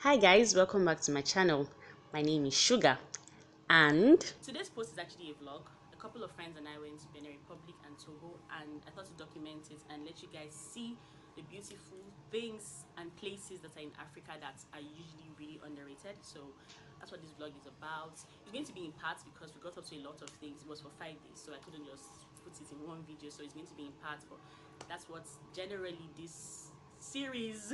Hi guys, welcome back to my channel. My name is Shughar and today's post is actually a vlog. A couple of friends and I went to Benin Republic and Togo, and I thought to document it and let you guys see the beautiful things and places that are in Africa that are usually really underrated. So that's what this vlog is about. It's going to be in parts because we got up to a lot of things. It was for 5 days, so I couldn't just put it in one video, so it's going to be in parts, but that's what generally this series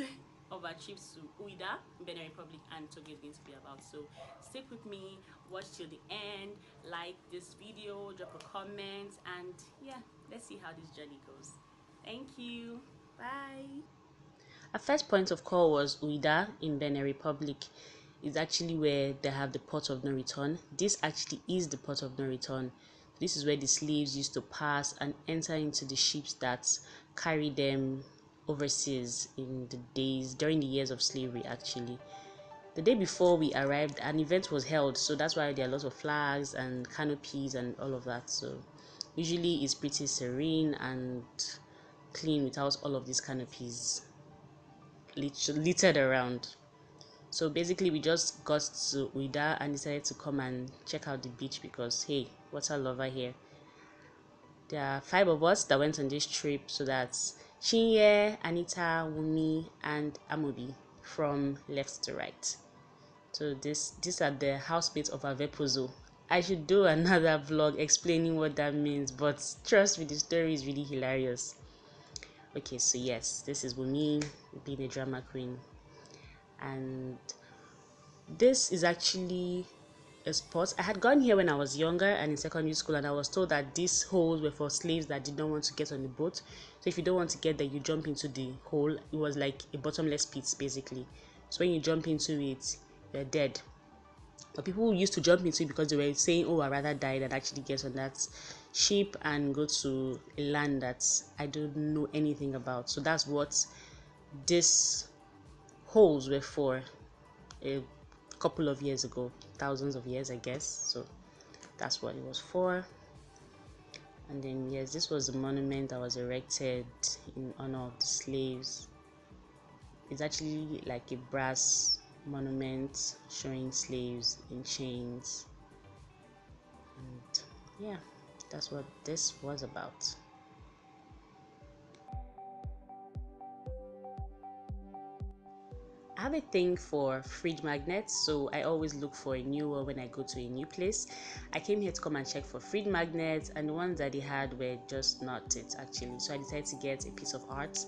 of our trips to Ouidah, Benin Republic and Togo is going to be about. So stick with me, watch till the end, like this video, drop a comment, and yeah, let's see how this journey goes. Thank you. Bye. Our first point of call was Ouidah in Benin Republic. It's actually where they have the port of no return. This actually is the port of no return. This is where the slaves used to pass and enter into the ships that carry them overseas in the days during the years of slavery. Actually, the day before we arrived, an event was held, so that's why there are lots of flags and canopies and all of that. So usually it's pretty serene and clean without all of these canopies littered around. So basically we just got to Ouidah and decided to come and check out the beach because hey, water lover here. There are 5 of us that went on this trip, so that's Chinye, Anita, Wumi, and Amobi from left to right. So these are the housemates of Avepozo. I should do another vlog explaining what that means, but trust me, the story is really hilarious. Okay, so yes, this is Wumi being a drama queen, and this is actually a spot. I had gone here when I was younger and in secondary school, and I was told that these holes were for slaves that did not want to get on the boat. So if you don't want to get there, you jump into the hole. It was like a bottomless pit basically. So when you jump into it, you're dead. But people used to jump into it because they were saying, oh, I'd rather die than actually get on that ship and go to a land that I don't know anything about. So that's what these holes were for a couple of years ago, thousands of years I guess. So that's what it was for. And then yes, this was a monument that was erected in honor of the slaves. It's actually like a brass monument showing slaves in chains, and yeah, that's what this was about. I have a thing for fridge magnets, so I always look for a new one when I go to a new place. I came here to come and check for fridge magnets, and the ones that they had were just not it actually. So I decided to get a piece of art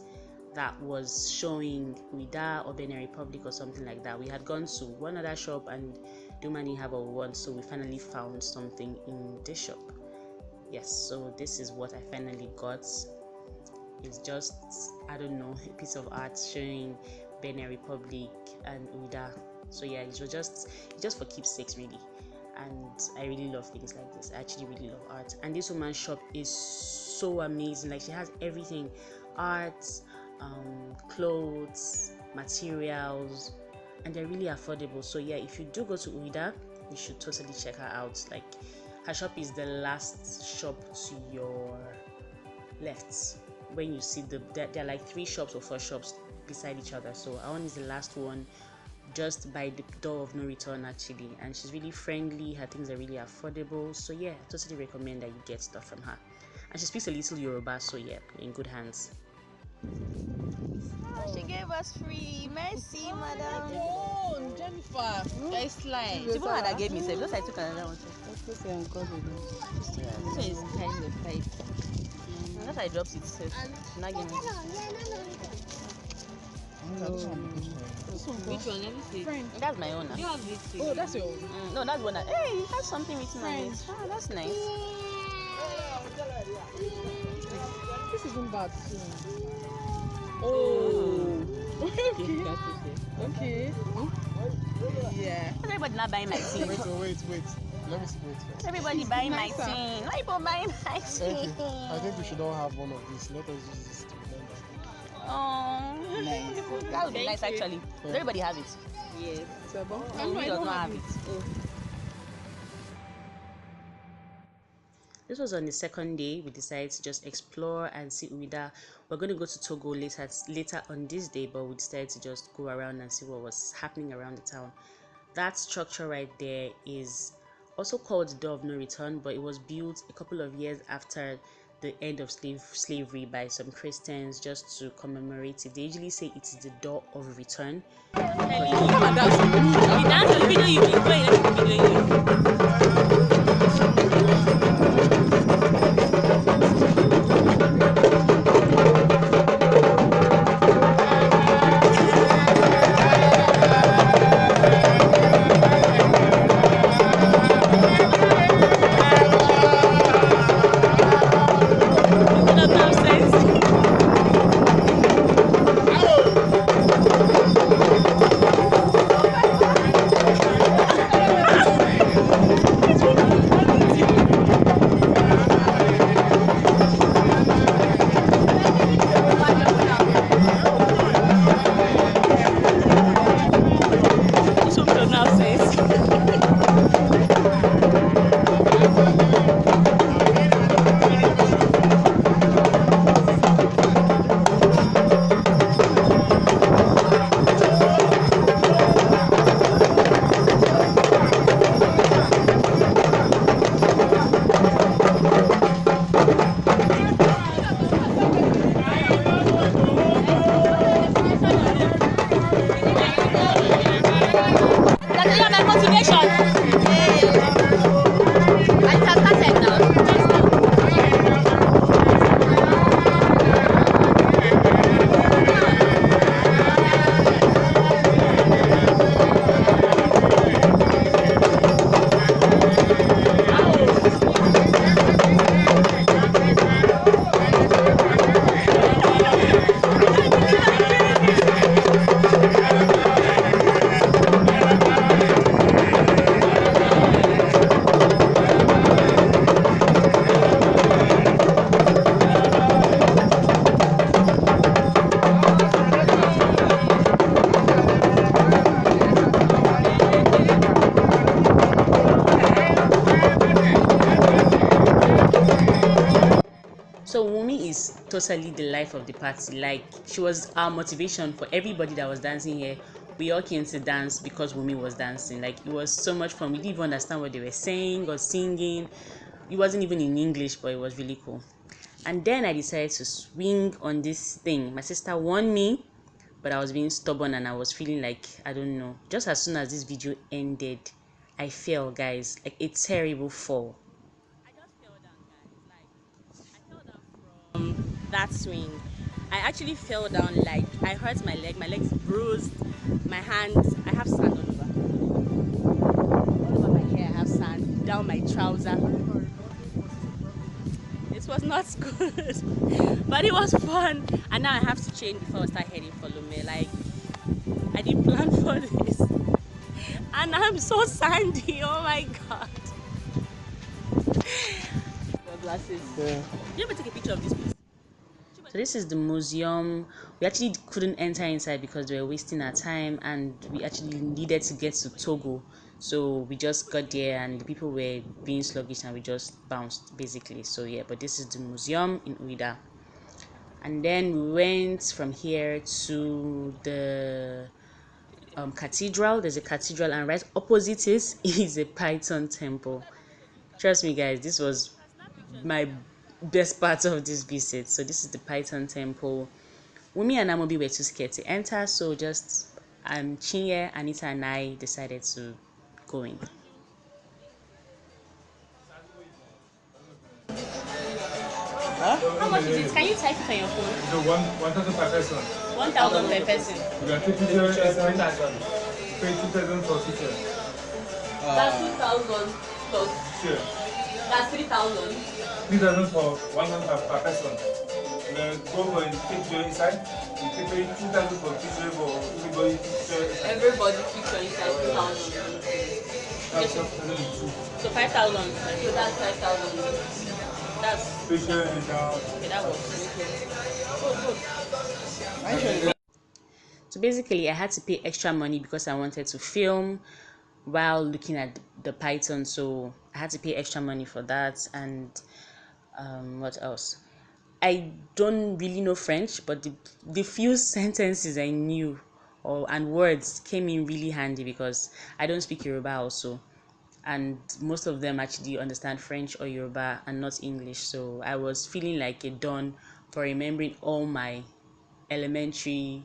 that was showing Ouidah or Benin Republic or something like that. We had gone to one other shop and the woman didn't have what we want, so we finally found something in this shop. Yes, so this is what I finally got. It's just, I don't know, a piece of art showing Benin Republic and Ouidah. So yeah, it was just for keepsakes really, and I really love things like this. I actually really love art, and this woman's shop is so amazing. Like, she has everything: art, clothes, materials, and they're really affordable. So yeah, if you do go to Ouidah, you should totally check her out. Like, her shop is the last shop to your left. When you see there are like 3 shops or 4 shops beside each other, so our one is the last one, just by the door of no return actually. And she's really friendly, her things are really affordable. So yeah, I totally recommend that you get stuff from her, and she speaks a little Yoruba, so yeah, you're in good hands. Oh, she gave us free. Merci, madam. Oh, Jennifer. It's slime. She won't have gave me some. Just I took another one. This one is kind of tight. Unless I dropped it, so she not give me. Which one? Let me see. That's my own. You have this too. Oh, that's your own. No, that's one. Hey, it has something written on it. Oh, that's nice. This isn't bad too. Oh. Okay. Yeah. Why everybody not buying my thing? Wait. Let me see. Wait. Everybody buying my thing. Why people buying my thing? Okay. I think we should all have one of these. Let us use this to remember. Oh, nice. That would be nice actually. Does everybody have it? Yes. Who does not have it? This was on the second day. We decided to just explore and see Ouidah. We're going to go to Togo later on this day, but we decided to just go around and see what was happening around the town. That structure right there is also called the Door of No Return, but it was built a couple of years after the end of slavery by some Christians just to commemorate it. They usually say it is the Door of Return. So Wumi is totally the life of the party. Like, she was our motivation for everybody that was dancing here. We all came to dance because Wumi was dancing. Like, it was so much fun. We didn't even understand what they were saying or singing. It wasn't even in English, but it was really cool. And then I decided to swing on this thing. My sister warned me, but I was being stubborn and I was feeling like, I don't know. Just as soon as this video ended, I fell, guys. Like, a terrible fall. That swing, I actually fell down. Like, I hurt my legs bruised, my hands, I have sand all over my hair. I have sand down my trouser. It was not good, but it was fun. And now I have to change before I start heading for Lome. Like, I didn't plan for this, and I'm so sandy. Oh my god. Your glasses. Yeah. You ever take a picture of this place? So this is the museum. We actually couldn't enter inside because we were wasting our time and we actually needed to get to Togo. So we just got there and the people were being sluggish and we just bounced basically. So yeah, but this is the museum in Ouidah. And then we went from here to the cathedral. There's a cathedral and right opposite it is a Python temple. Trust me guys, this was my best part of this visit. So this is the Python temple. Wumi and Amobi were too scared to enter, so just Chinye, Anita and I decided to go in. Huh? How much is it? Can you type it on your phone? So 1,000 per person. 1,000 per person. You can take picture, 3,000. Pay 2,000 for picture. That's 2,000 plus. Sure. That's 3,000. 3,000 for 100 per person. Go for picture inside. You pay 2,000 for picture for everybody picture inside. Everybody picture inside 2,000. That's 2,002. So 5,000. So that's 5,000. That's Picture inside. okay, that works. Good. So basically I had to pay extra money because I wanted to film while looking at the python. So I had to pay extra money for that. And what else? I don't really know French, but the few sentences I knew and words came in really handy because I don't speak Yoruba also, and most of them actually understand French or Yoruba and not English. So I was feeling like a don for remembering all my elementary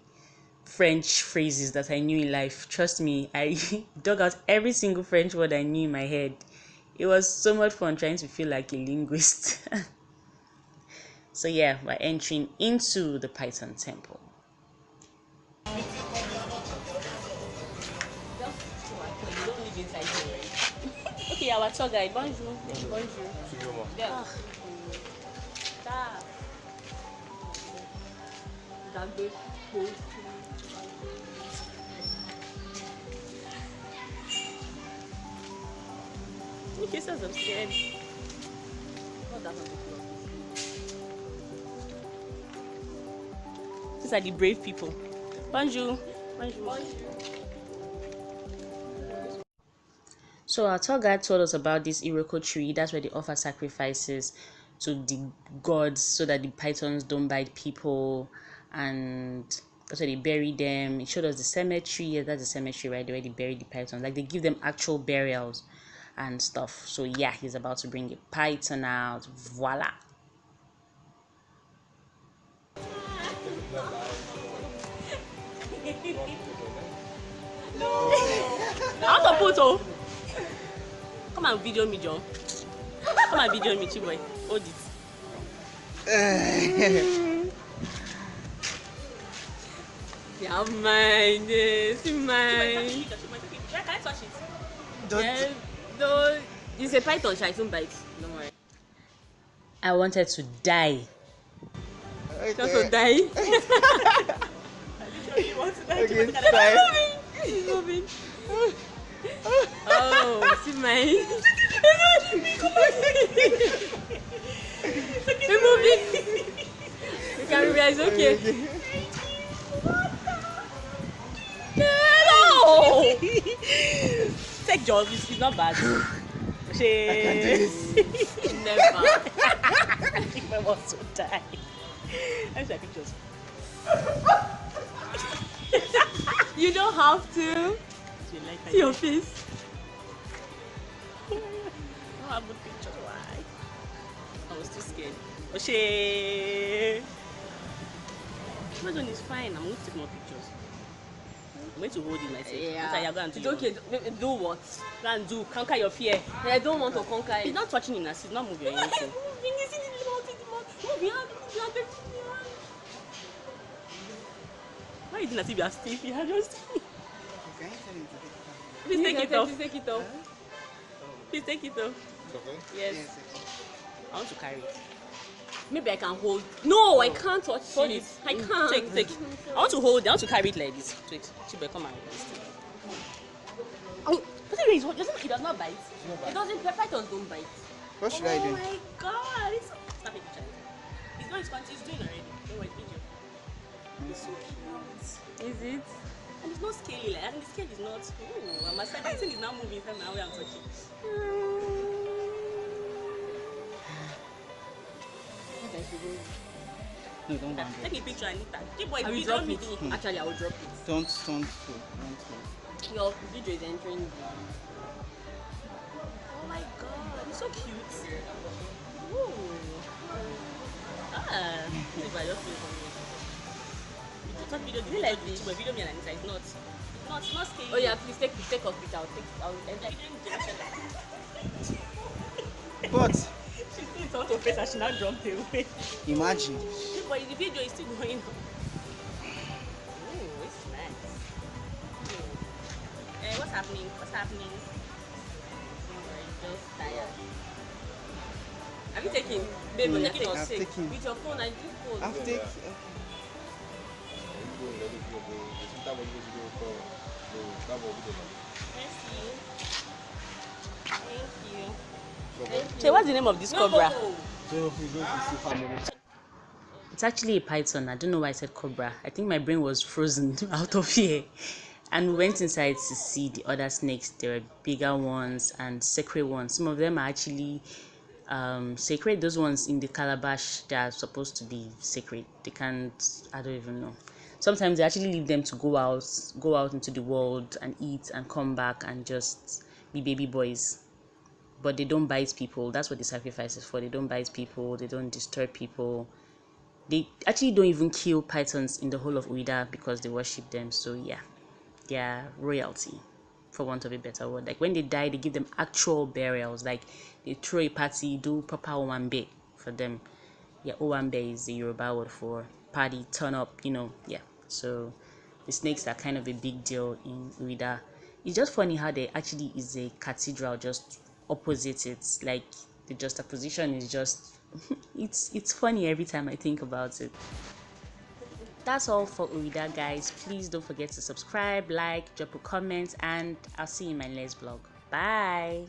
French phrases that I knew in life. Trust me, I dug out every single French word I knew in my head. It was so much fun trying to feel like a linguist. So yeah, we're entering into the Python temple. Okay, our tour guide. Bonjour. Bonjour. Yeah. Okay, so I'm scared. These are the brave people. Bonjour. Bonjour. So our tour guide told us about this Iroko tree. That's where they offer sacrifices to the gods so that the pythons don't bite people, and that's where they bury them. It showed us the cemetery. Yeah, that's the cemetery right there where they bury the pythons. Like they give them actual burials and stuff. So yeah, he's about to bring a python out. Voila. No. I want to put oh. Come and video me, John. Come and video me, boy. Hold it. Yeah, mine. Yes, mine. Can I touch it? Don't. Yeah, no. It's a python, I don't bite. Don't worry. I wanted to die. Okay. Just to die. Okay, it's moving. Oh, see mine. It's moving. You can realize, okay. No! Take job, it's not bad. I can do this. Never. If I want to die. Let me take pictures. You don't have to. See your face. I don't have a picture. Why? I was too scared. Oshe. My one is fine. I'm going to take more pictures. I'm going to hold it myself. Yeah. It's okay. Do what? Go and do. Conquer your fear. I don't want to conquer it. It's not touching you now. It's not moving or anything. Why are you doing that if you are stiff? You are just... Please take it off. Please take it off. Please take it off. Okay? Yes. I want to carry it. Maybe I can hold. No, I can't touch it. I can't. Take. I want to hold it. I want to carry it like this. Wait, she better come and hold this thing. Oh, but anyway, it does not bite. It doesn't. Pythons don't bite. What should I do? Oh my god! It's stop it, child. It's not. It's doing already. Don't worry, video. It's so cute. Is it? And it's not scaly. Like, and the scale is not. Oh, I must say the thing is now moving from now where I'm touching. No, don't bang it. Take a picture and that. Boy, I will drop it. Actually, I will drop it. Don't. Your video is entering. Oh my god, it's so cute. Ooh. This is I just feel from you. It's not video. You like this? But video me and it's not. It's not scary. Oh yeah, please take off it. I'll But it's on her face and she now jumped away. Imagine. But the video is still going on. Oh, it's nice. What's happening? Just tired. Have you taken? Babe, you're taking or sick? With your phone, I do phone. I've taken. Thank you. So what's the name of this cobra? It's actually a python. I don't know why I said cobra. I think my brain was frozen out of here. And we went inside to see the other snakes. There were bigger ones and sacred ones. Some of them are actually sacred. Those ones in the calabash, they are supposed to be sacred. They can't, I don't even know. Sometimes they actually leave them to go out into the world and eat and come back and just be baby boys. But they don't bite people. That's what the sacrifice is for. They don't bite people. They don't disturb people. They actually don't even kill pythons in the whole of Ouidah because they worship them. So yeah, they are royalty, for want of a better word. Like when they die, they give them actual burials. Like they throw a party, do proper owambe for them. Yeah, owambe is the Yoruba word for party, turn up, yeah. So the snakes are kind of a big deal in Ouidah. It's just funny how there actually is a cathedral just opposite it. Like the juxtaposition is just it's funny every time I think about it. That's all for Ouidah, guys. Please don't forget to subscribe, like, drop a comment, and I'll see you in my next vlog. Bye.